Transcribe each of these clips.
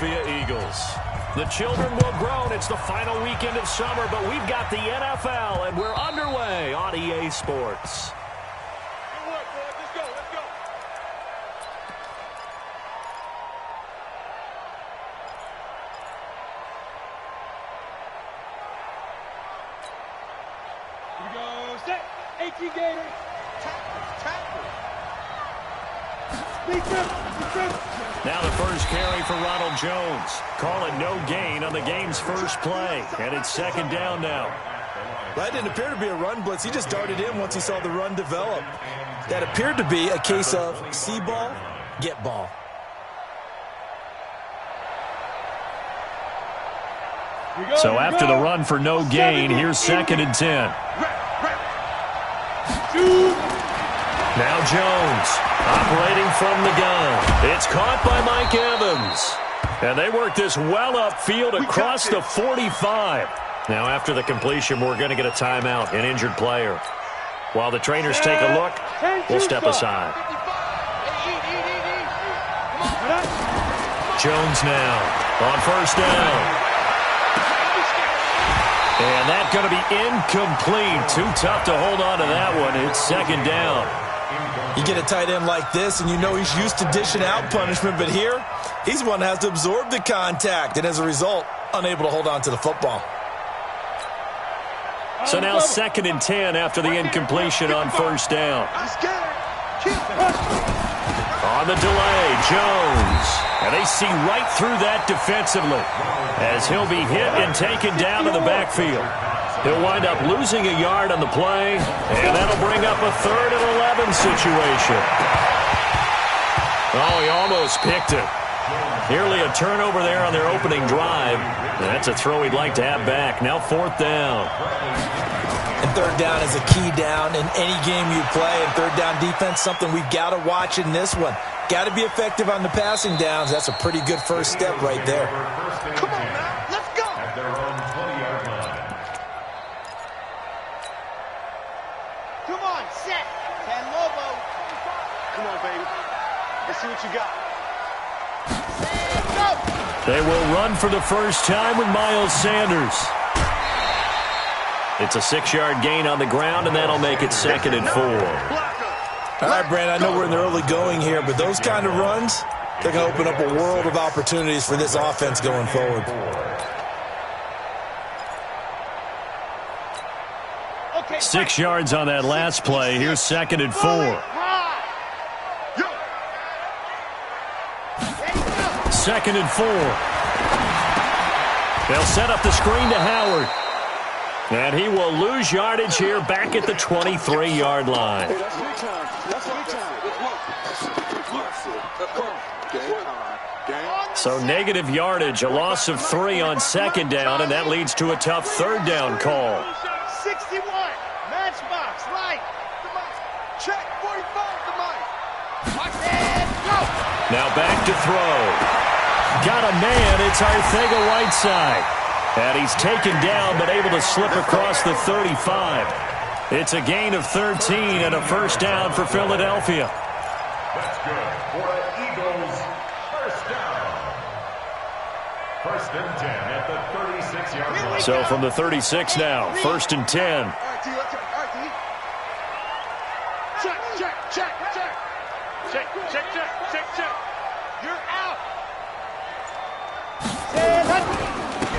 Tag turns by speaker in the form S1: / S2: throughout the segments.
S1: Philadelphia Eagles. The children will groan. It's the final weekend of summer, but we've got the NFL, and we're underway on EA Sports.
S2: Good work, boys. Let's go. Let's go. Here we go. Set. 18 Gators. Tackle.
S1: Now the first carry for Ronald Jones. Call it no gain on the game's first play. And it's second down now.
S3: That didn't appear to be a run blitz. He just darted in once he saw the run develop. That appeared to be a case of see ball, get ball.
S1: So after the run for no gain, here's second and 10. Now Jones operating from the gun. It's caught by Mike Evans. And they work this well upfield across the 45. Now after the completion, we're going to get a timeout, an injured player. While the trainers take a look, we'll step aside. Jones now on first down. And that's going to be incomplete. Too tough to hold on to that one. It's second down.
S3: You get a tight end like this, and you know he's used to dishing out punishment, but here, he's the one that has to absorb the contact, and as a result, unable to hold on to the football.
S1: So now second and 10 after the incompletion on first down. On the delay, Jones. And they see right through that defensively as he'll be hit and taken down to the backfield. He'll wind up losing a yard on the play, and that'll bring up a 3rd and 11 situation. Oh, he almost picked it. Nearly a turnover there on their opening drive. That's a throw he'd like to have back. Now 4th down.
S3: And 3rd down is a key down in any game you play. And 3rd down defense, something we've got to watch in this one. Got to be effective on the passing downs. That's a pretty good first step right there.
S2: Come on, man. Let's go.
S4: At their own 20-yard line.
S2: Come on, set. 10 Lobo. Come on, baby. Let's see what you got. Set, go.
S1: They will run for the first time with Miles Sanders. It's a 6-yard gain on the ground, and that'll make it second and 4.
S3: All right, Brandon, I know we're in the early going here, but those kind of runs, they're going to open up a world of opportunities for this offense going forward.
S2: Okay,
S1: 6 yards on that last play. Here's second and 4. Second and 4. They'll set up the screen to Howard. And he will lose yardage here back at the 23-yard line. So negative yardage, a loss of 3 on second down, and that leads to a tough 3rd down call.
S2: 61, matchbox, right. Check, 45, the mic. Go.
S1: Now back to throw. Got a man, it's Arcega-Whiteside. And he's taken down, but able to slip across the 35. It's a gain of 13 and a first down for Philadelphia.
S4: That's good for the Eagles. First down. 1st and 10 at the 36-yard line.
S1: So from the 36 now, 1st and 10.
S2: All right, D, let's go. All right, D. Check, check, check, check. Check, check, check, check, check. You're out.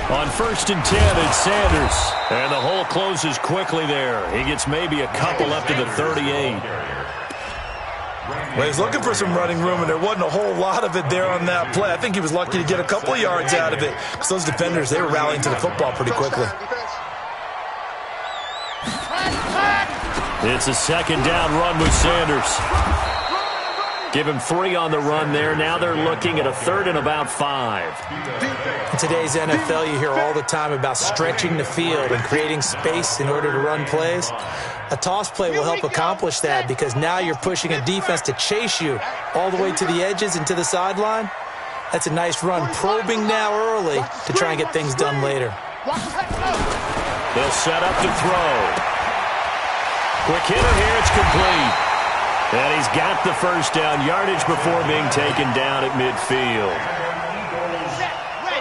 S1: On 1st and 10, it's Sanders. And the hole closes quickly there. He gets maybe a couple up to the 38.
S3: Well, he's looking for some running room, and there wasn't a whole lot of it there on that play. I think he was lucky to get a couple of yards out of it, because those defenders, they were rallying to the football pretty quickly.
S1: It's a second down run with Sanders. Give him 3 on the run there. Now they're looking at a 3rd and about 5.
S3: In today's NFL, you hear all the time about stretching the field and creating space in order to run plays. A toss play will help accomplish that because now you're pushing a defense to chase you all the way to the edges and to the sideline. That's a nice run, probing now early to try and get things done later.
S1: They'll set up to throw. Quick hitter here, it's complete. And he's got the first down yardage before being taken down at midfield.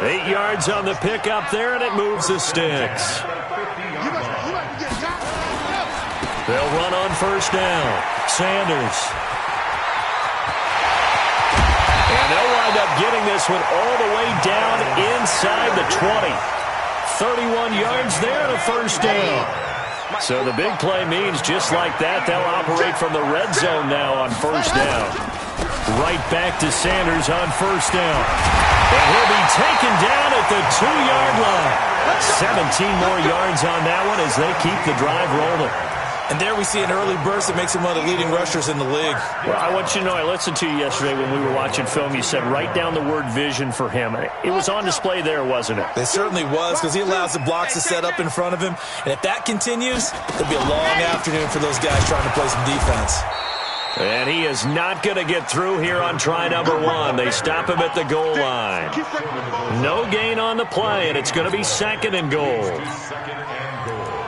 S1: 8 yards on the pickup there, and it moves the sticks. They'll run on first down. Sanders. And they'll wind up getting this one all the way down inside the 20. 31 yards there and a first down. So the big play means just like that, they'll operate from the red zone now on first down. Right back to Sanders on first down. And he'll be taken down at the 2-yard line. 17 more yards on that one as they keep the drive rolling.
S3: And there we see an early burst that makes him one of the leading rushers in the league.
S1: Well, I want you to know, I listened to you yesterday when we were watching film. You said write down the word vision for him. It was on display there, wasn't it?
S3: It certainly was, because he allows the blocks to set up in front of him. And if that continues, it'll be a long afternoon for those guys trying to play some defense.
S1: And he is not going to get through here on try number 1. They stop him at the goal line. No gain on the play, and it's going to be 2nd and goal.
S4: Second and goal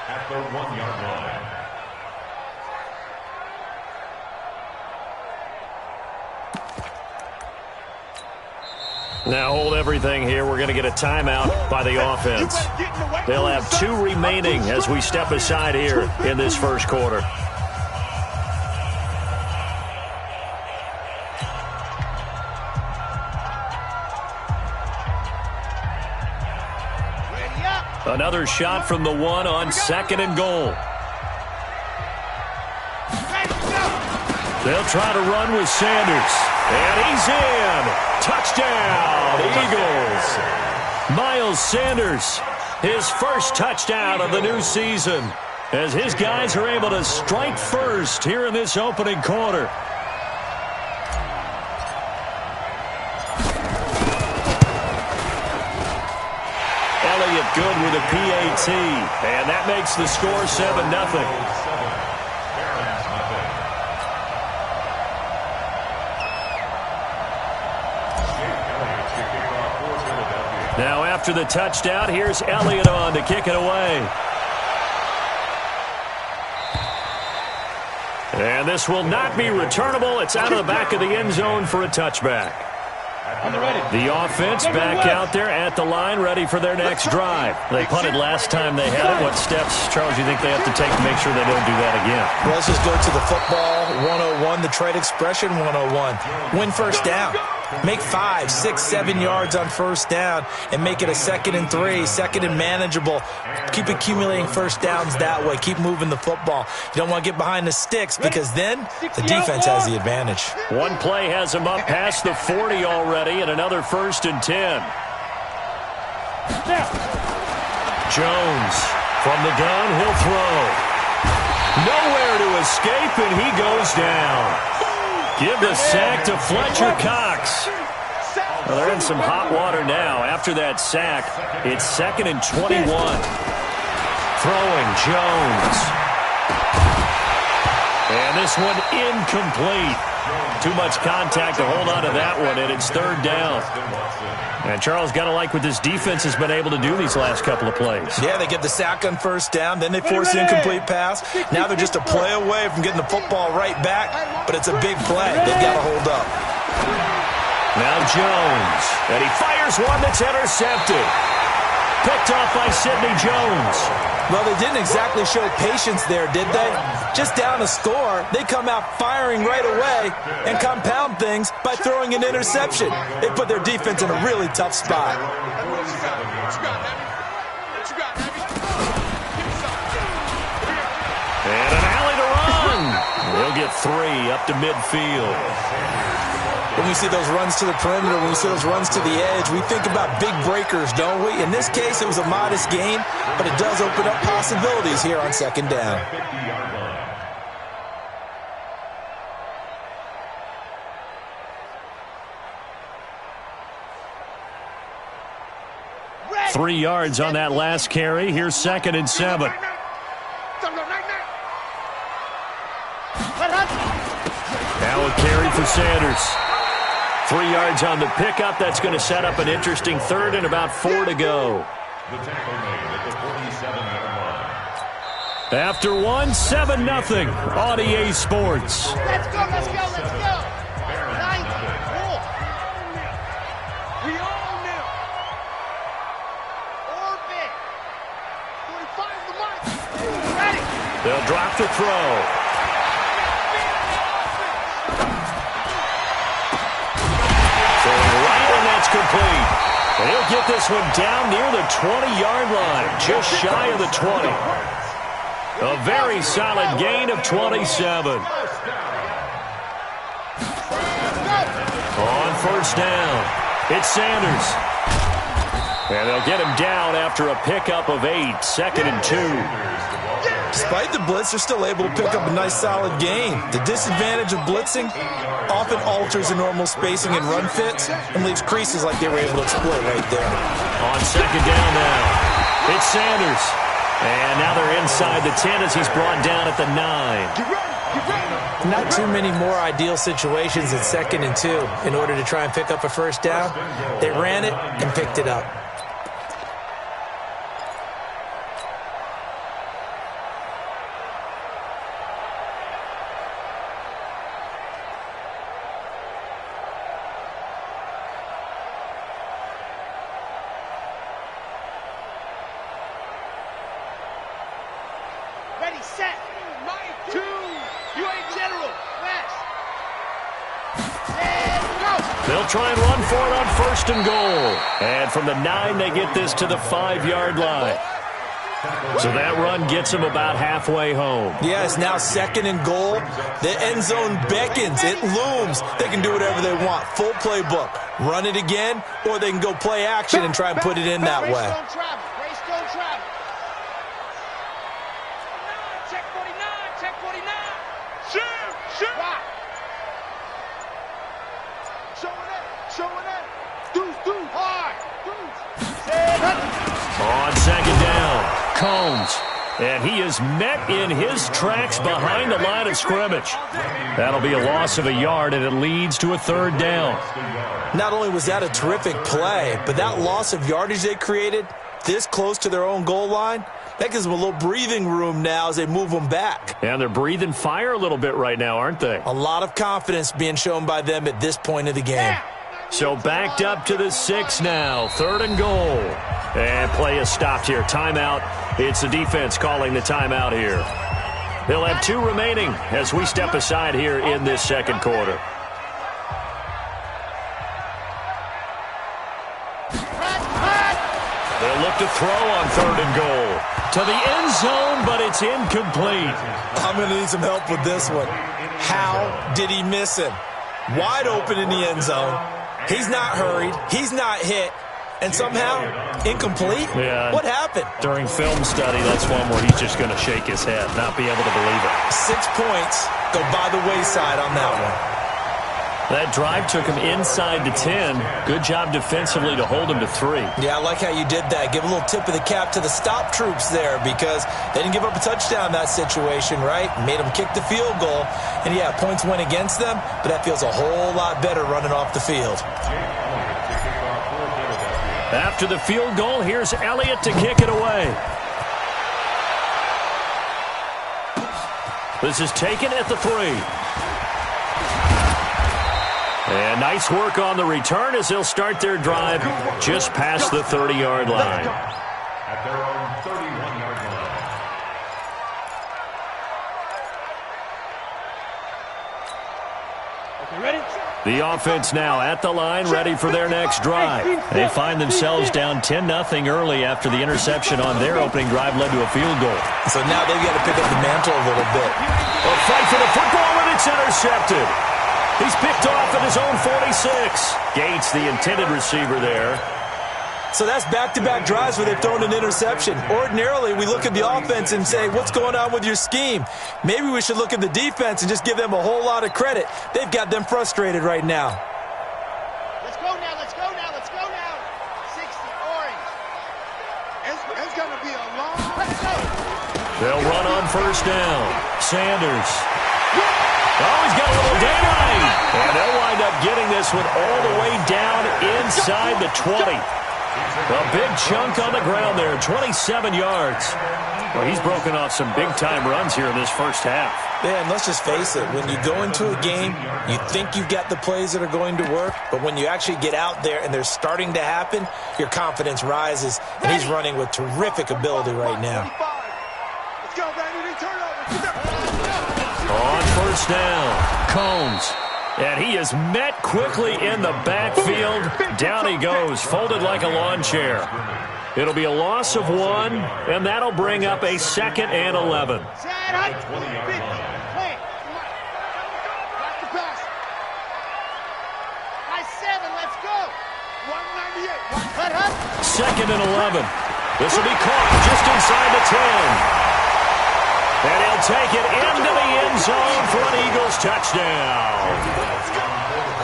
S4: at the 1-yard line.
S1: Now hold everything here. We're going to get a timeout by the offense. They'll have 2 remaining as we step aside here in this first quarter. Another shot from the 1 on 2nd and goal. They'll try to run with Sanders. And he's in. Touchdown, Eagles. Miles Sanders, his first touchdown of the new season, as his guys are able to strike first here in this opening quarter. Elliott good with a PAT, and that makes the score 7-0. Now after the touchdown, here's Elliott on to kick it away. And this will not be returnable. It's out of the back of the end zone for a touchback. The offense back out there at the line, ready for their next drive. They punted last time they had it. What steps, Charles, you think they have to take to make sure they don't do that again?
S3: Well, let's just go to the football 101, the trade expression 101. Win first down. Make 5, 6, 7 yards on first down and make it a 2nd and 3, 2nd and manageable. Keep accumulating first downs that way. Keep moving the football. You don't want to get behind the sticks because then the defense has the advantage.
S1: One play has him up past the 40 already and another 1st and 10. Jones from the gun, he'll throw. Nowhere to escape, and he goes down. Give the sack to Fletcher Cox. Well, they're in some hot water now. After that sack, it's 2nd and 21. Throwing Jones. And this one incomplete. Too much contact to hold on to that one, and it's 3rd down. And Charles, got to like what this defense has been able to do these last couple of plays.
S3: Yeah, they get the sack on first down, then they force the incomplete pass. Now they're just a play away from getting the football right back, but it's a big play. They've got to hold up.
S1: Now Jones, and he fires one that's intercepted. Picked off by Sidney Jones.
S3: Well, they didn't exactly show patience there, did they? Just down a score, they come out firing right away and compound things by throwing an interception. They put their defense in a really tough spot.
S1: And an alley to run. They'll get 3 up to midfield.
S3: When we see those runs to the perimeter, when we see those runs to the edge, we think about big breakers, don't we? In this case, it was a modest gain, but it does open up possibilities here on 2nd down.
S1: 3 yards on that last carry. Here's 2nd and 7. Now a carry for Sanders. 3 yards on the pickup. That's going to set up an interesting 3rd and about 4 to go.
S4: The tackle made at the 47-yard line.
S1: After 1, 7-0 on EA Sports.
S2: Let's go, let's go, let's go. 9, cool. We all knew
S1: They'll drop the throw. Throwing right, and that's complete. And he'll get this one down near the 20-yard line, just shy of the 20. A very solid gain of 27. On first down, it's Sanders. And they'll get him down after a pickup of 8, 2nd and 2.
S3: Despite the blitz, they're still able to pick up a nice solid gain. The disadvantage of blitzing often alters the normal spacing and run fits and leaves creases like they were able to exploit right there.
S1: On second down now, it's Sanders. And now they're inside the 10 as he's brought down at the 9.
S3: Not too many more ideal situations than 2nd and 2 in order to try and pick up a first down. They ran it and picked it up.
S2: Ready, set. 2. You ain't general. West. And go.
S1: They'll try and run for it on first and goal. And from the 9, they get this to the 5-yard line. So that run gets them about halfway home.
S3: Yeah, it's now 2nd and goal. The end zone beckons. It looms. They can do whatever they want. Full playbook. Run it again, or they can go play action and try and put it in that way.
S2: Race don't travel. Race don't travel. Check 49. Check 49. Shoot. Rock. Showing it. Do. Hard.
S1: On second down, Combs. And he is met in his tracks behind the line of scrimmage. That'll be a loss of a yard, and it leads to a 3rd down.
S3: Not only was that a terrific play, but that loss of yardage they created this close to their own goal line, that gives them a little breathing room now as they move them back.
S1: And they're breathing fire a little bit right now, aren't they?
S3: A lot of confidence being shown by them at this point of the game.
S1: So backed up to the 6 now, 3rd and goal. And play is stopped here. Timeout. It's the defense calling the timeout here. They'll have 2 remaining as we step aside here in this 2nd quarter. They'll look to throw on 3rd and goal. To the end zone, but it's incomplete.
S3: I'm going to need some help with this one. How did he miss him? Wide open in the end zone. He's not hurried. He's not hit. And somehow, incomplete?
S1: Yeah.
S3: What happened?
S1: During film study, that's one where he's just going to shake his head, not be able to believe it.
S3: 6 points go by the wayside on that one.
S1: That drive took him inside the 10. Good job defensively to hold him to 3.
S3: Yeah, I like how you did that. Give a little tip of the cap to the stop troops there because they didn't give up a touchdown in that situation, right? Made them kick the field goal. And, yeah, points went against them, but that feels a whole lot better running off the field.
S1: After the field goal, here's Elliott to kick it away. This is taken at the 3. And nice work on the return as they'll start their drive just past the 30-yard line.
S4: At their own 31-yard line.
S2: Okay, ready?
S1: The offense now at the line, ready for their next drive. They find themselves down 10-0 early after the interception on their opening drive led to a field goal.
S3: So now they've got to pick up the mantle a little bit.
S1: A fight for the football, and it's intercepted. He's picked off at his own 46. Gates, the intended receiver there.
S3: So that's back-to-back drives where they've thrown an interception. Ordinarily, we look at the offense and say, what's going on with your scheme? Maybe we should look at the defense and just give them a whole lot of credit. They've got them frustrated right now.
S2: Let's go now. 60 orange. It's going to be a long... Let's go.
S1: They'll run on first down. Sanders. Oh, he's got a little daylight. And they'll wind up getting this one all the way down inside the 20. A big chunk on the ground there, 27 yards. Well, he's broken off some big-time runs here in this first half.
S3: Yeah, and let's just face it. When you go into a game, you think you've got the plays that are going to work, but when you actually get out there and they're starting to happen, your confidence rises, and he's running with terrific ability right now.
S2: Let's go, baby. Turn over.
S1: first down. Combs. And he is met quickly in the backfield. Down he goes, folded like a lawn chair. It'll be a loss of 1, and that'll bring up a 2nd and 11. Second and 11. This will be caught just inside the 10. And he'll take it into the end zone for an Eagles touchdown.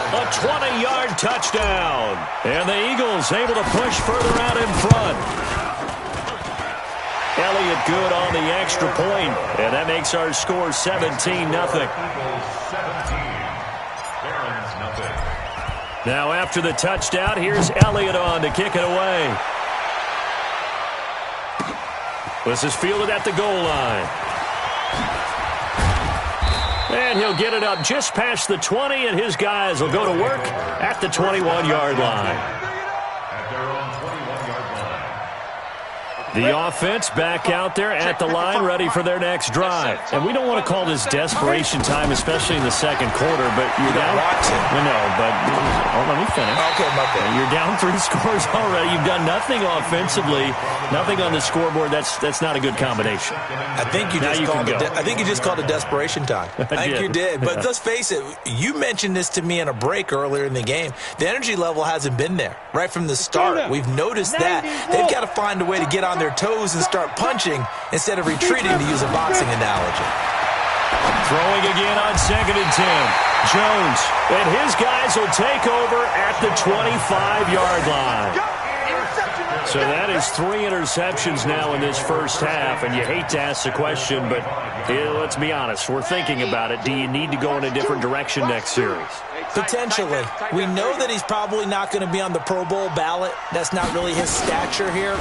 S1: A 20-yard touchdown. And the Eagles able to push further out in front. Elliott good on the extra point, and that makes our score 17-0. Now after the touchdown, here's Elliott on to kick it away. This is fielded at the goal line. And he'll get it up just past the 20, and his guys will go to work at the 21-yard line. The offense back out there at the line, ready for their next drive. And we don't want to call this desperation time, especially in the second quarter, but you're down. No, but let me finish. Okay, my bad. You're down 3 scores already. You've done nothing offensively, nothing on the scoreboard. That's not a good combination.
S3: I think you just called it desperation time. I think you did. But let's face it, you mentioned this to me in a break earlier in the game. The energy level hasn't been there right from the start. We've noticed that. They've got to find a way to get on their toes and start punching instead of retreating, to use a boxing analogy.
S1: Throwing again on 2nd and 10. Jones and his guys will take over at the 25-yard line. So that is 3 interceptions now in this first half, and you hate to ask the question, but let's be honest, we're thinking about it. Do you need to go in a different direction next series?
S3: Potentially. We know that he's probably not going to be on the Pro Bowl ballot. That's not really his stature here,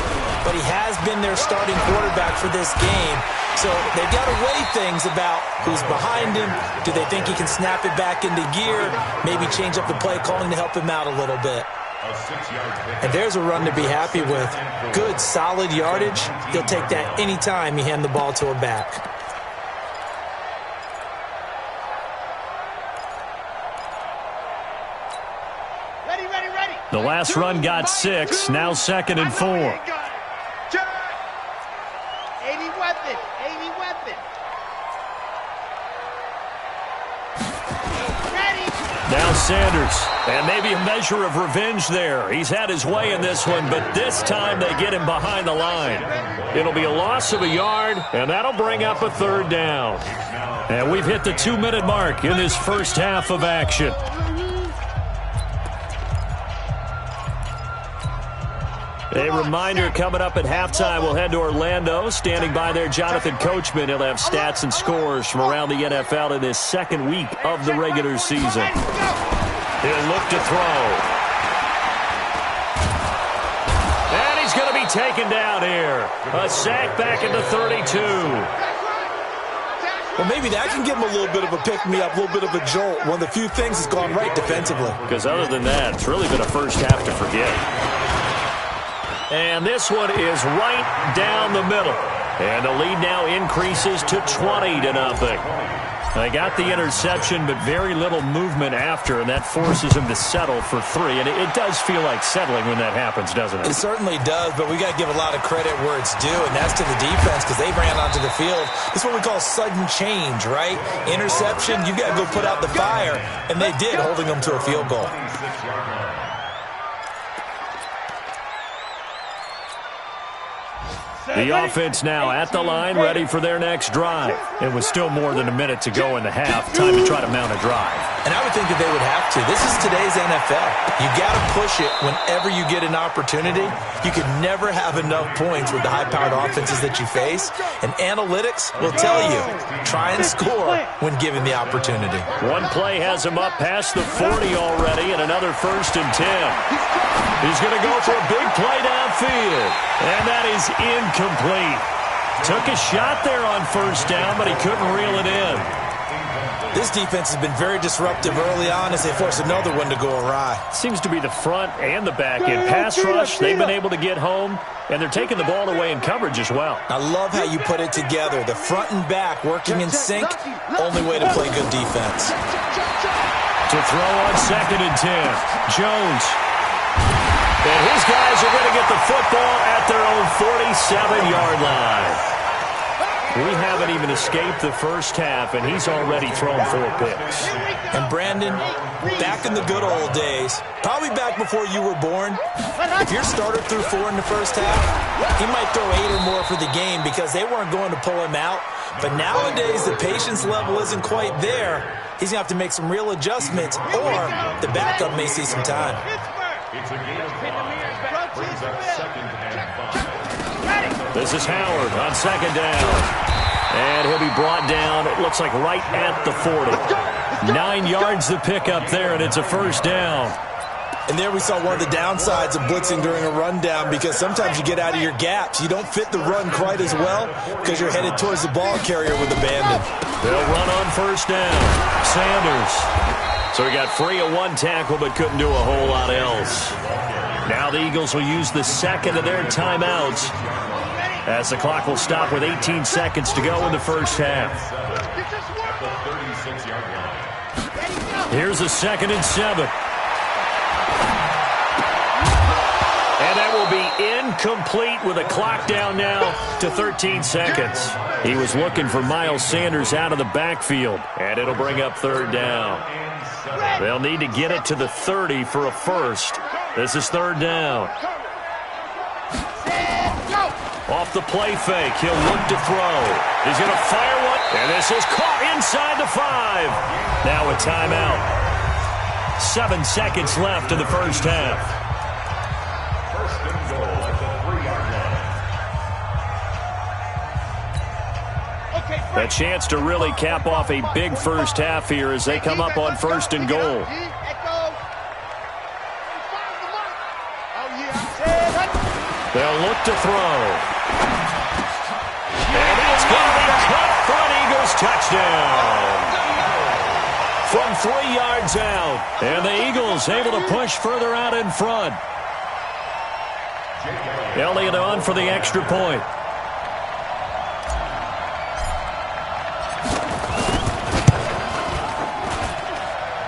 S3: but he has been their starting quarterback for this game. So they've got to weigh things about who's behind him. Do they think he can snap it back into gear? Maybe change up the play calling to help him out a little bit. And there's a run to be happy with. Good, solid yardage. He'll take that anytime you hand the ball to a back.
S1: The last run got 6. Now 2nd and 4.
S2: 80 weapon. 80 weapon.
S1: Now Sanders, and maybe a measure of revenge there. He's had his way in this one, but this time they get him behind the line. It'll be a loss of a yard, and that'll bring up a 3rd down. And we've hit the 2-minute mark in this first half of action. A reminder, coming up at halftime, we'll head to Orlando. Standing by there, Jonathan Coachman. He'll have stats and scores from around the NFL in this 2nd week of the regular season. He'll look to throw. And he's going to be taken down here. A sack back at the 32.
S3: Well, maybe that can give him a little bit of a pick-me-up, a little bit of a jolt. One of the few things that's gone right defensively.
S1: Because other than that, it's really been a first half to forget. And this one is right down the middle. And the lead now increases to 20-0. They got the interception, but very little movement after, and that forces him to settle for 3. And it does feel like settling when that happens, doesn't it?
S3: It certainly does, but we got to give a lot of credit where it's due, and that's to the defense because they ran onto the field. This is what we call sudden change, right? Interception, you got to go put out the fire, and they did, holding them to a field goal.
S1: The offense now at the line, ready for their next drive. It was still more than a minute to go in the half. Time to try to mount a drive.
S3: And I would think that they would have to. This is today's NFL. You got to push it whenever you get an opportunity. You could never have enough points with the high-powered offenses that you face. And analytics will tell you, try and score when given the opportunity.
S1: One play has him up past the 40 already, and another 1st and 10. He's going to go for a big play downfield. And that is incomplete. Took a shot there on 1st down, but he couldn't reel it in.
S3: This defense has been very disruptive early on as they force another one to go awry.
S1: Seems to be the front and the back. In pass rush, they've been able to get home, and they're taking the ball away in coverage as well.
S3: I love how you put it together. The front and back working in sync, only way to play good defense.
S1: To throw on 2nd and 10, Jones. And his guys are going to get the football at their own 47-yard line. We haven't even escaped the first half, and he's already thrown 4 picks.
S3: And Brandon, back in the good old days, probably back before you were born, if your starter threw 4 in the first half, he might throw 8 or more for the game because they weren't going to pull him out. But nowadays, the patience level isn't quite there. He's going to have to make some real adjustments, or the backup may see some time.
S4: It's a game of 5. Brings up 2nd and 5.
S1: This is Howard on 2nd down. And he'll be brought down, it looks like right at the 40. 9 yards to pick up there, and it's a first down.
S3: And there we saw one of the downsides of blitzing during a rundown because sometimes you get out of your gaps. You don't fit the run quite as well because you're headed towards the ball carrier with abandon.
S1: They'll run on first down. Sanders. So he got free of 1 tackle but couldn't do a whole lot else. Now the Eagles will use the second of their timeouts as the clock will stop with 18 seconds to go in the first half.
S4: At the 36-yard line.
S1: Here's a 2nd and 7. And that will be incomplete with a clock down now to 13 seconds. He was looking for Miles Sanders out of the backfield, and it'll bring up 3rd down. They'll need to get it to the 30 for a first. This is 3rd down. Off the play fake, he'll look to throw. He's going to fire one, and this is caught inside the 5. Now a timeout. 7 seconds left in the first half.
S4: First and goal at the 3-yard line.
S1: A chance to really cap off a big first half here as they come up on 1st and goal. They'll look to throw. And it's going to be caught for an Eagles touchdown. From 3 yards out. And the Eagles able to push further out in front. Elliott on for the extra point.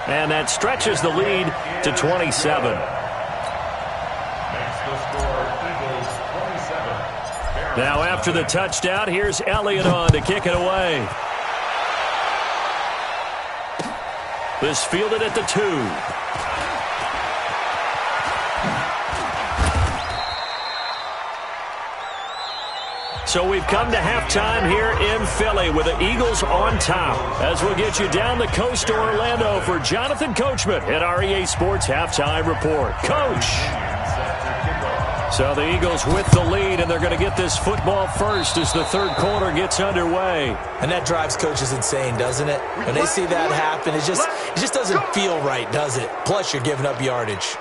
S1: And that stretches the lead to 27.
S4: That's the score, Eagles 27.
S1: Now after the touchdown, here's Elliott on to kick it away. This fielded at the 2. So we've come to halftime here in Philly with the Eagles on top. As we'll get you down the coast to Orlando for Jonathan Coachman at our EA Sports Halftime Report. Coach! So the Eagles with the lead, and they're going to get this football first as the 3rd quarter gets underway.
S3: And that drives coaches insane, doesn't it? When they see that happen, it just doesn't feel right, does it? Plus, you're giving up yardage.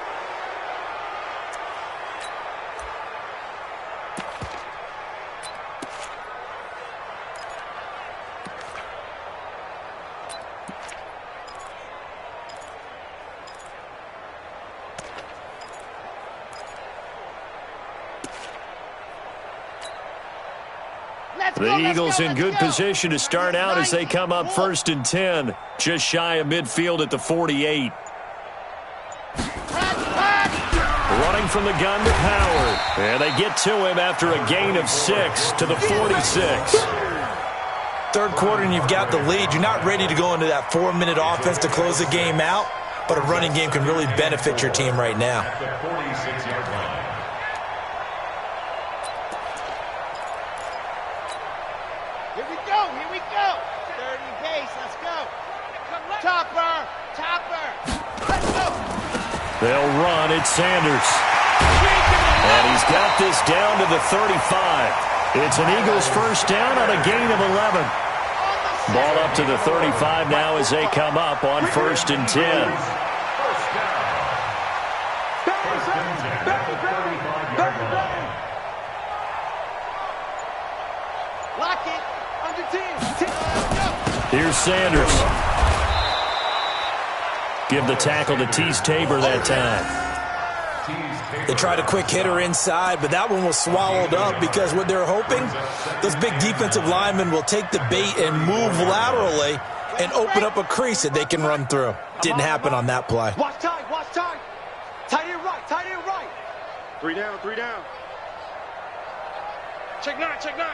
S1: The Eagles in good position to start out as they come up 1st and 10, just shy of midfield at the 48. Running from the gun to Howard. And they get to him after a gain of 6 to the 46.
S3: 3rd quarter and you've got the lead. You're not ready to go into that 4-minute offense to close the game out, but a running game can really benefit your team right now.
S4: At the 46-yard line.
S2: Here we go. 30 pace, let's go. Topper. Let's go.
S1: They'll run. It's Sanders. And he's got this down to the 35. It's an Eagles first down on a gain of 11. Ball up to the 35 now as they come up on 1st and 10.
S4: First down. First and 10 at the 35-yard line.
S2: Lock it. Under team.
S1: Here's Sanders. give the tackle to Tease Tabor that time.
S3: They tried a quick hitter inside, but that one was swallowed up because what they're hoping, those big defensive linemen will take the bait and move laterally and open up a crease that they can run through. Didn't happen on that play.
S2: Watch time, watch time. Tight end right, tight end right. 3 down, 3 down. Check 9, check 9.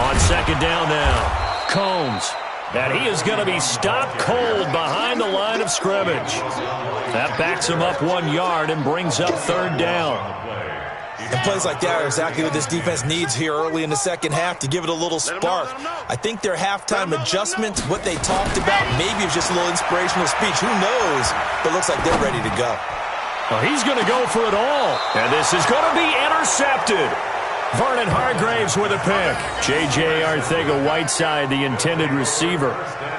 S1: On second down now, Combs. And he is going to be stopped cold behind the line of scrimmage. That backs him up 1 yard and brings up third down.
S3: And plays like that are exactly what this defense needs here early in the second half to give it a little spark. I think their halftime adjustments, what they talked about, maybe it was just a little inspirational speech. Who knows? But it looks like they're ready to go.
S1: Well, he's going to go for it all. And this is going to be intercepted. Vernon Hargraves with a pick. J.J. Arcega-Whiteside, the intended receiver.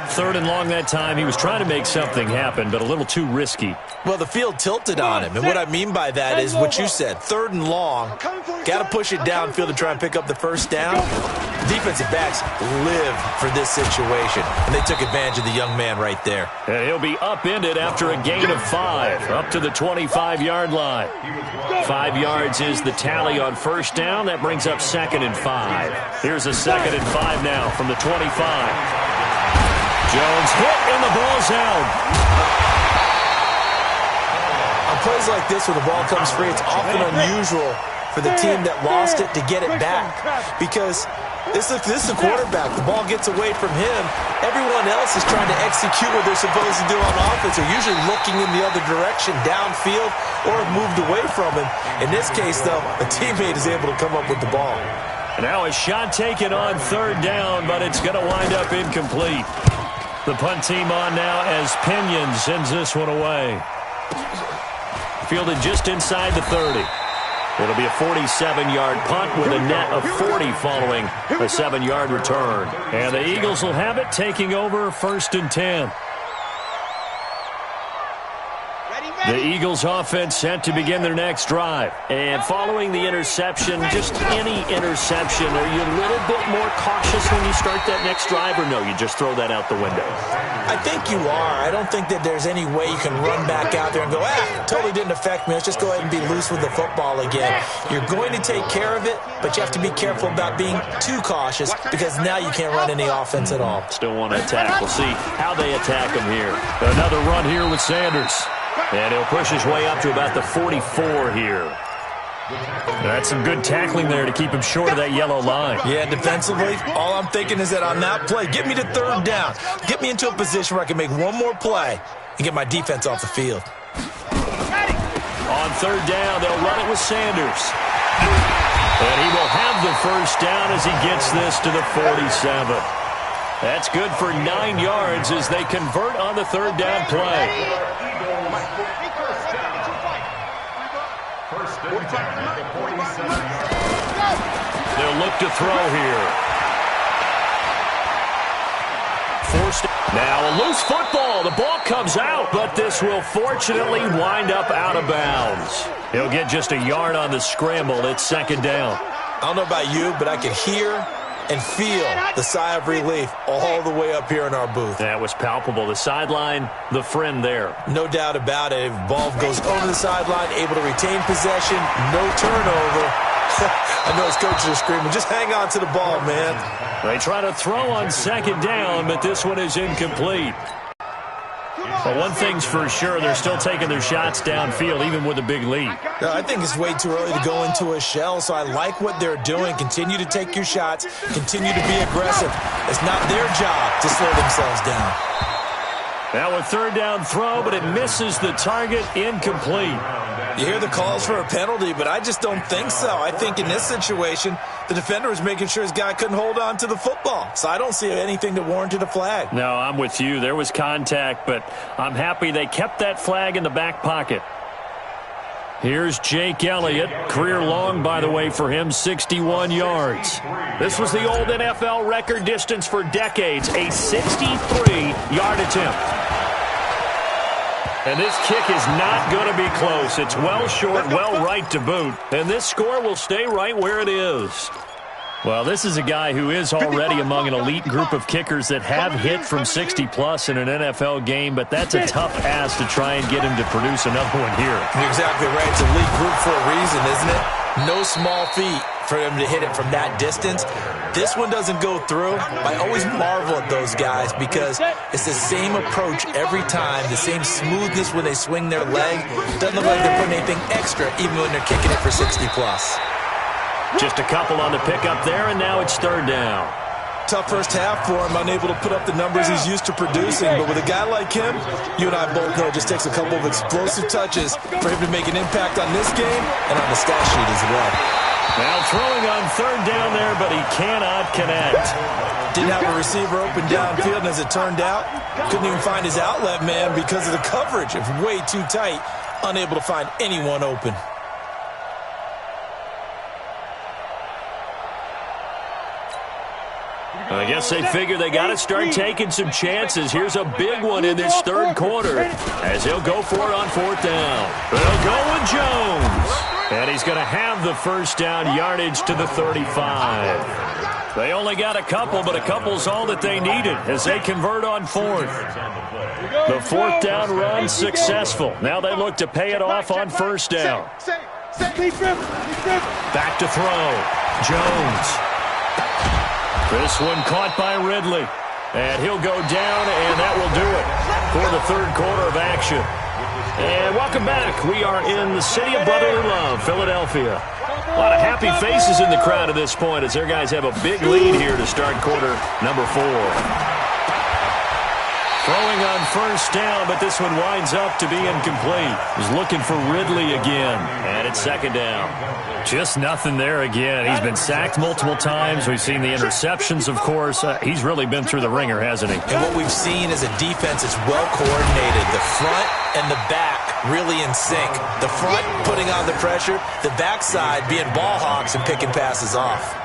S1: Third and long that time. He was trying to make something happen, but a little too risky.
S3: Well, the field tilted on him, and what I mean by that is what you said. Third and long, got to push it downfield to try and pick up the first down. Defensive backs live for this situation, and they took advantage of the young man right there.
S1: And he'll be upended after a gain of 5, up to the 25-yard line. 5 yards is the tally on first down. That brings up second and 5. Here's a second and 5 now from the 25. Jones hit and the ball's out.
S3: On plays like this where the ball comes free, it's often unusual for the team that lost it to get it back because this is a quarterback. The ball gets away from him. Everyone else is trying to execute what they're supposed to do on offense. They're usually looking in the other direction, downfield, or moved away from him. In this case, though, a teammate is able to come up with the ball.
S1: Now a shot taken on third down, but it's going to wind up incomplete. The punt team on now as Pinion sends this one away. Fielded just inside the 30. It'll be a 47-yard punt with a net of 40 following a 7-yard return. And the Eagles will have it, taking over first and 10. The Eagles offense set to begin their next drive. And following the interception, just any interception, are you a little bit more cautious when you start that next drive, or no, you just throw that out the window?
S3: I think you are. I don't think that there's any way you can run back out there and go, totally didn't affect me. Let's just go ahead and be loose with the football again. You're going to take care of it, but you have to be careful about being too cautious because now you can't run any offense at all.
S1: Still want to attack. We'll see how they attack him here. Another run here with Sanders. And he'll push his way up to about the 44 here. That's some good tackling there to keep him short of that yellow line.
S3: Yeah, defensively, all I'm thinking is that on that play, get me to third down. Get me into a position where I can make one more play and get my defense off the field.
S1: On third down, they'll run it with Sanders. And he will have the first down as he gets this to the 47. That's good for 9 yards as they convert on the third down play. They'll look to throw here. Forced. Now a loose football. The ball comes out, but this will fortunately wind up out of bounds. He'll get just a yard on the scramble. It's second down.
S3: I don't know about you, but I can hear and feel the sigh of relief all the way up here in our booth.
S1: That was palpable. The sideline, the friend there.
S3: No doubt about it. If ball goes over the sideline, able to retain possession, no turnover. I know his coaches are screaming, just hang on to the ball, man.
S1: They try to throw on second down, but this one is incomplete. But one thing's for sure, they're still taking their shots downfield, even with a big lead.
S3: I think it's way too early to go into a shell, so I like what they're doing. Continue to take your shots. Continue to be aggressive. It's not their job to slow themselves down.
S1: Now a third down throw, but it misses the target, incomplete.
S3: You hear the calls for a penalty, but I just don't think so. I think in this situation, the defender was making sure his guy couldn't hold on to the football. So I don't see anything that warranted a flag.
S1: No, I'm with you. There was contact, but I'm happy they kept that flag in the back pocket. Here's Jake Elliott. Career long, by the way, for him, 61 yards. This was the old NFL record distance for decades, a 63-yard attempt. And this kick is not going to be close. It's well short, well right to boot. And this score will stay right where it is. Well, this is a guy who is already among an elite group of kickers that have hit from 60-plus in an NFL game, but that's a tough ask to try and get him to produce another one here.
S3: You're exactly right. It's an elite group for a reason, isn't it? No small feat for him to hit it from that distance. This one doesn't go through. I always marvel at those guys because it's the same approach every time, the same smoothness when they swing their leg. Doesn't look like they're putting anything extra even when they're kicking it for 60-plus.
S1: Just a couple on the pickup there, and now it's third down.
S3: Tough first half for him, unable to put up the numbers he's used to producing. But with a guy like him, you and I both know it just takes a couple of explosive touches for him to make an impact on this game and on the stat sheet as well.
S1: Now throwing on third down there, but he cannot connect.
S3: Didn't have a receiver open downfield, and as it turned out, couldn't even find his outlet man because of the coverage. It's way too tight, unable to find anyone open.
S1: I guess they figure they got to start taking some chances. Here's a big one in this third quarter as he'll go for it on fourth down. They'll go with Jones. And he's going to have the first down, yardage to the 35. They only got a couple, but a couple's all that they needed as they convert on fourth. The fourth down run successful. Now they look to pay it off on first down. Back to throw. Jones. This one caught by Ridley. And he'll go down, and that will do it for the third quarter of action. And welcome back. We are in the city of brotherly love, Philadelphia. A lot of happy faces in the crowd at this point as their guys have a big lead here to start quarter number 4. Throwing on first down, but this one winds up to be incomplete. He's looking for Ridley again, and it's second down. Just nothing there again. He's been sacked multiple times. We've seen the interceptions, of course. He's really been through the ringer, hasn't he?
S3: And what we've seen is a defense that's well coordinated. The front and the back really in sync. The front putting on the pressure, the backside being ball hawks and picking passes off.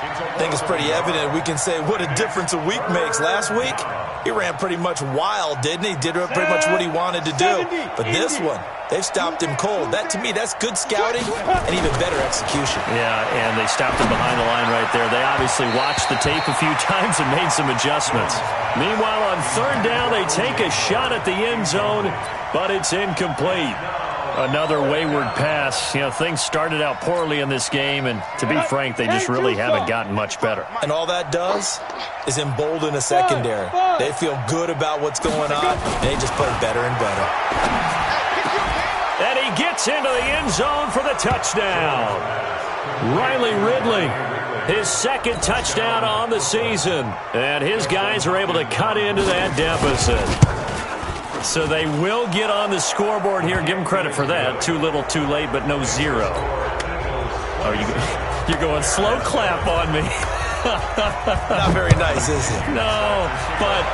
S3: I think it's pretty evident. We can say what a difference a week makes. Last week, he ran pretty much wild, didn't he? Did pretty much what he wanted to do. But this one, they've stopped him cold. That, to me, that's good scouting and even better execution.
S1: Yeah, and they stopped him behind the line right there. They obviously watched the tape a few times and made some adjustments. Meanwhile, on third down, they take a shot at the end zone, but it's incomplete. Another wayward pass. You know, things started out poorly in this game, and to be frank, they just really haven't gotten much better.
S3: And all that does is embolden a secondary. They feel good about what's going on, and they just play better and better.
S1: And he gets into the end zone for the touchdown. Riley Ridley, his second touchdown on the season, and his guys are able to cut into that deficit. So they will get on the scoreboard here. Give them credit for that. Too little, too late, but no zero. Oh, you're going slow clap on me.
S3: Not very nice, is it?
S1: No, but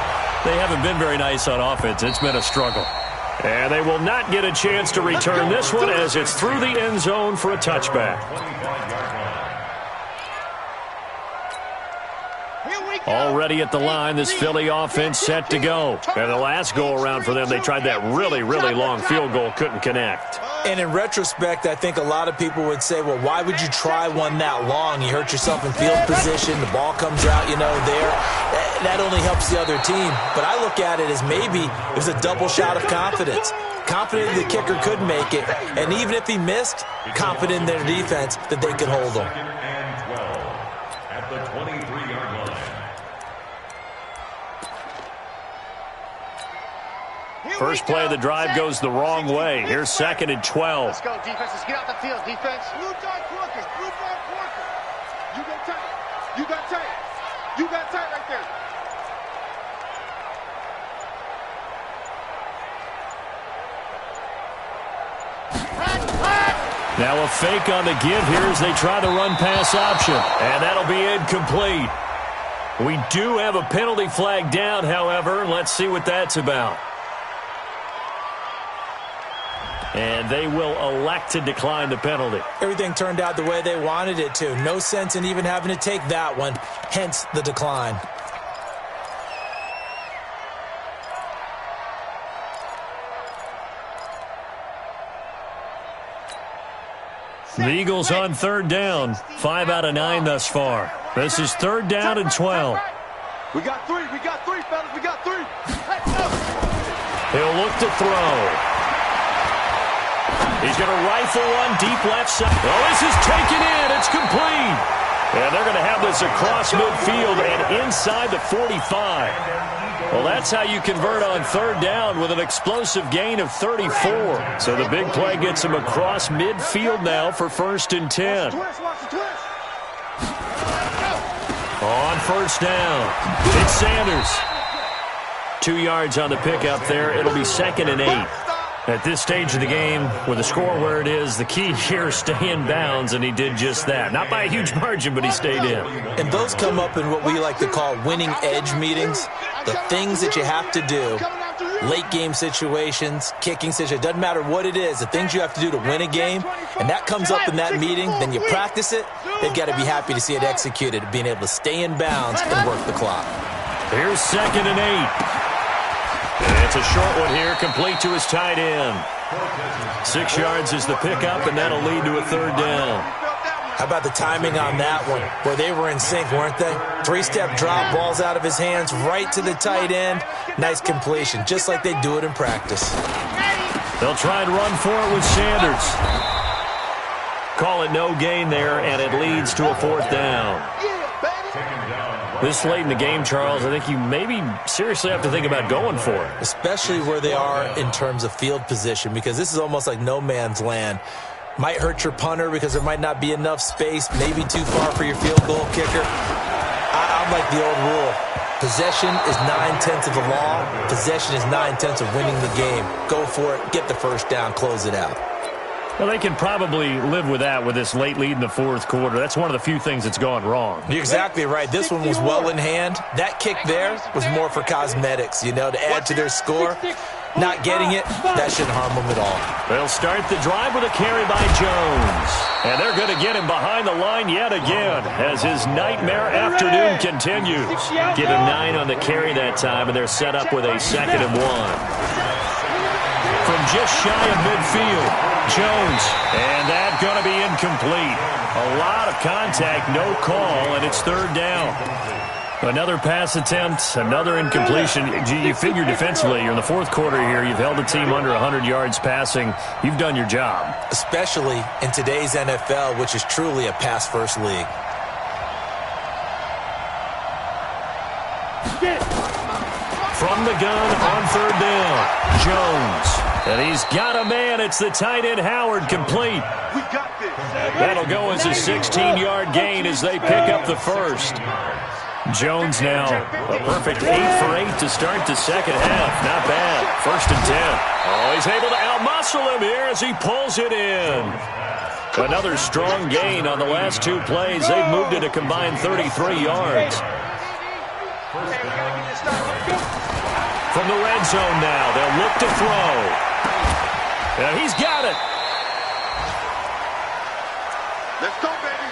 S1: they haven't been very nice on offense. It's been a struggle. And they will not get a chance to return this one as it's through the end zone for a touchback. Already at the line, this Philly offense set to go. And the last go-around for them, they tried that really, really long field goal, couldn't connect.
S3: And in retrospect, I think a lot of people would say, well, why would you try one that long? You hurt yourself in field position, the ball comes out, you know, there. That only helps the other team. But I look at it as maybe it was a double shot of confidence. Confident the kicker could make it, and even if he missed, confident in their defense that they could hold him.
S4: At the 23-yard line.
S1: First play of the drive goes the wrong way. Here's second and 12.
S2: Let's go, defense. Let's get out the field, defense. Blue dot Porker. Blue dot Porker. You got tight. You got tight. You got tight right there.
S1: Now a fake on the give here as they try the run-pass option. And that'll be incomplete. We do have a penalty flag down, however. Let's see what that's about. And they will elect to decline the penalty.
S3: Everything turned out the way they wanted it to. No sense in even having to take that one, hence the decline.
S1: The Eagles on third down, 5 out of 9 thus far. This is third down and 12.
S2: We got three, fellas, we got three.
S1: He'll look to throw. He's going to rifle one deep left side. Oh, this is taken in. It's complete. And they're going to have this across midfield and inside the 45. Well, that's how you convert on third down with an explosive gain of 34. So the big play gets him across midfield now for 1st and 10. On first down, it's Sanders. 2 yards on the pickup there. It'll be 2nd and 8. At this stage of the game, with the score where it is, the key here is stay in bounds, and he did just that. Not by a huge margin, but he stayed in.
S3: And those come up in what we like to call winning edge meetings. The things that you have to do, late game situations, kicking situations, doesn't matter what it is, the things you have to do to win a game, and that comes up in that meeting, then you practice it, they've got to be happy to see it executed, being able to stay in bounds and work the clock.
S1: Here's 2nd and 8. It's a short one here, complete to his tight end. 6 yards is the pickup, and that'll lead to a third down.
S3: How about the timing on that one? Where they were in sync, weren't they? 3-step drop, balls out of his hands, right to the tight end. Nice completion, just like they do it in practice.
S1: They'll try and run for it with Sanders. Call it no gain there, and it leads to a 4th down. This late in the game, Charles, I think you maybe seriously have to think about going for it.
S3: Especially where they are in terms of field position, because this is almost like no man's land. Might hurt your punter because there might not be enough space, maybe too far for your field goal kicker. I'm like the old rule. Possession is 9/10 of the law. Possession is 9/10 of winning the game. Go for it, get the first down, close it out.
S1: Well, they can probably live with that with this late lead in the 4th quarter. That's one of the few things that's gone wrong.
S3: You're exactly right. This one was well in hand. That kick there was more for cosmetics, to add to their score. Not getting it, that shouldn't harm them at all.
S1: They'll start the drive with a carry by Jones. And they're going to get him behind the line yet again as his nightmare afternoon continues. Give him 9 on the carry that time, and they're set up with a 2nd and 1. From just shy of midfield, Jones, and that's going to be incomplete. A lot of contact, no call, and it's third down. Another pass attempt, another incompletion. You figure defensively, you're in the 4th quarter here, you've held a team under 100 yards passing. You've done your job.
S3: Especially in today's NFL, which is truly a pass-first league.
S1: From the gun on third down, Jones. And he's got a man. It's the tight end, Howard, complete.
S2: We got this.
S1: That'll go as a 16-yard gain as they pick up the first. Jones now a perfect 8 for 8 to start the second half. Not bad. 1st and 10. Oh, he's able to outmuscle him here as he pulls it in. Another strong gain on the last 2 plays. They've moved it a combined 33 yards. From the red zone now, they'll look to throw. And he's got it.
S2: Let's go, baby.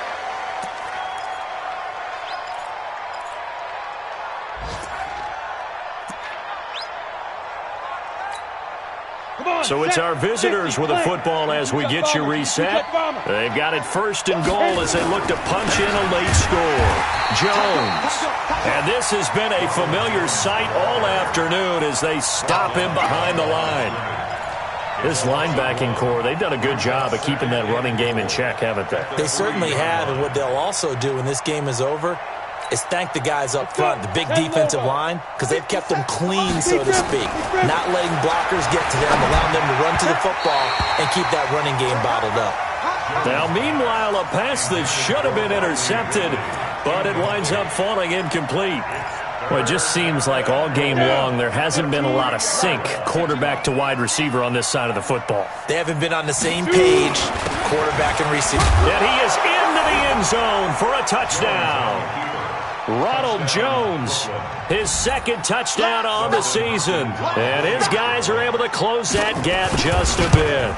S1: So it's our visitors with a football as we get you reset. They've got it 1st and goal as they look to punch in a late score. Jones. And this has been a familiar sight all afternoon as they stop him behind the line. This linebacking core, they've done a good job of keeping that running game in check, haven't they?
S3: They certainly have, and what they'll also do when this game is over is thank the guys up front, the big defensive line, because they've kept them clean, so to speak. Not letting blockers get to them, allowing them to run to the football and keep that running game bottled up.
S1: Now, meanwhile, a pass that should have been intercepted, but it winds up falling incomplete. Well, it just seems like all game long there hasn't been a lot of sync quarterback to wide receiver on this side of the football.
S3: They haven't been on the same page, quarterback and receiver.
S1: And he is into the end zone for a touchdown. Ronald Jones, his 2nd touchdown on the season. And his guys are able to close that gap just a bit.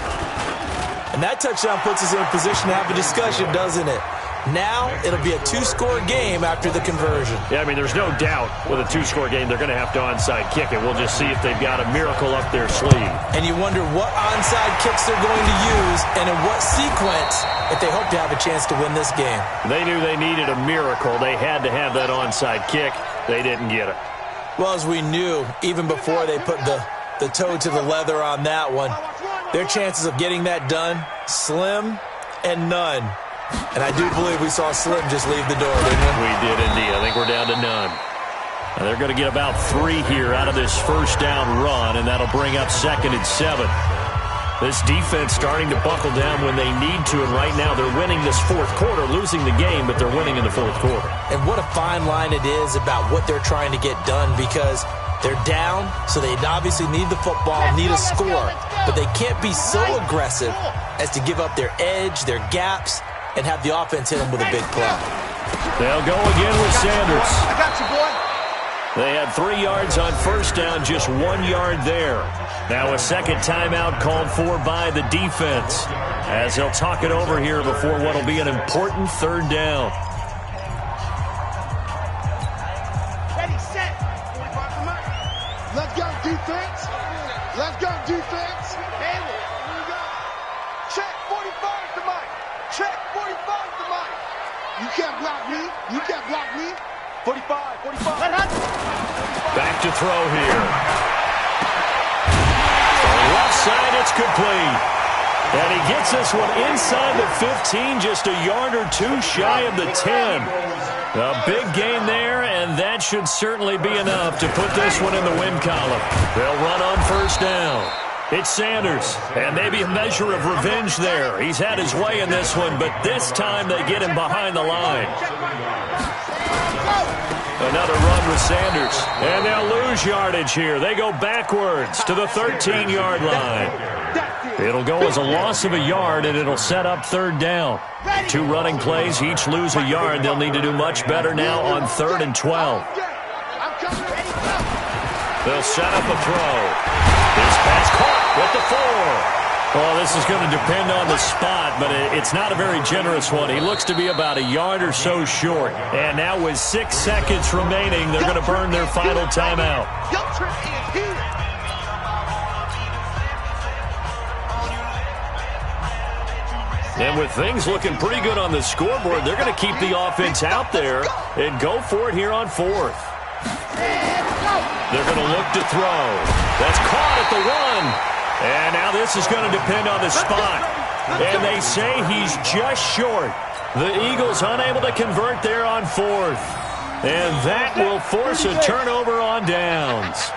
S3: And that touchdown puts us in a position to have a discussion, doesn't it? Now it'll be a two-score game after the conversion.
S1: Yeah, I mean, there's no doubt with a two-score game they're going to have to onside kick it. We'll just see if they've got a miracle up their sleeve.
S3: And you wonder what onside kicks they're going to use and in what sequence if they hope to have a chance to win this game.
S1: They knew they needed a miracle. They had to have that onside kick. They didn't get it.
S3: Well, as we knew, even before they put the toe to the leather on that one, their chances of getting that done, slim and none. And I do believe we saw Slim just leave the door, didn't we?
S1: We did indeed. I think we're down to none. Now they're going to get about 3 here out of this first down run, and that'll bring up 2nd and 7. This defense starting to buckle down when they need to, and right now they're winning this fourth quarter, losing the game, but they're winning in the fourth quarter.
S3: And what a fine line it is about what they're trying to get done, because they're down, so they obviously need the football, need a score, but they can't be so aggressive as to give up their edge, their gaps, and have the offense hit them with a big play.
S1: They'll go again with Sanders.
S2: I got you, boy.
S1: They had 3 yards on first down, just 1 yard there. Now a second timeout called for by the defense as they'll talk it over here before what will be an important 3rd down.
S2: Ready, set. Let's go, defense. Let's go, defense. Here we go. Check 45 to Mike. Check 45 to Mike. You can't block me. You can't block me. 45, 45.
S1: Back to throw here. On the left side, it's complete. And he gets this one inside the 15, just a yard or 2 shy of the 10. A big gain there, and that should certainly be enough to put this one in the win column. They'll run on first down. It's Sanders, and maybe a measure of revenge there. He's had his way in this one, but this time they get him behind the line. Another run with Sanders, and they'll lose yardage here. They go backwards to the 13-yard line. It'll go as a loss of a yard, and it'll set up 3rd down. 2 running plays, each lose a yard. They'll need to do much better now on 3rd and 12. They'll set up a throw. This pass caught with the 4. Well, this is going to depend on the spot, but it's not a very generous one. He looks to be about a yard or so short. And now with 6 seconds remaining, they're going to burn their final timeout. And with things looking pretty good on the scoreboard, they're going to keep the offense out there and go for it here on 4th. They're going to look to throw. That's caught at the 1. And now this is going to depend on the spot. And they say he's just short. The Eagles unable to convert there on 4th. And that will force a turnover on downs.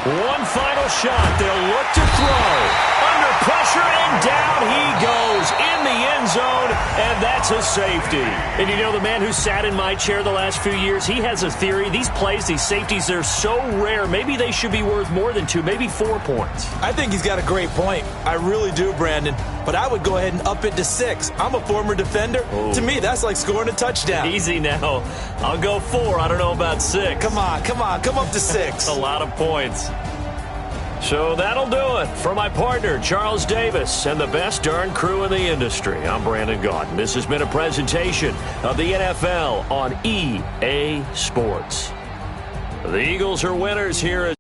S1: One final shot. They'll look to throw. Under pressure, and down he goes in the end zone, and that's a safety. And you know, the man who sat in my chair the last few years, he has a theory. These plays, these safeties, they're so rare. Maybe they should be worth more than 2, maybe 4 points.
S3: I think he's got a great point. I really do, Brandon. But I would go ahead and up it to 6. I'm a former defender.
S1: Ooh.
S3: To me, that's like scoring a touchdown.
S1: Easy now. I'll go 4. I don't know about 6.
S3: Come on. Come up to 6.
S1: A lot of points. So that'll do it. For my partner, Charles Davis, and the best darn crew in the industry, I'm Brandon Gaudin. This has been a presentation of the NFL on EA Sports. The Eagles are winners here.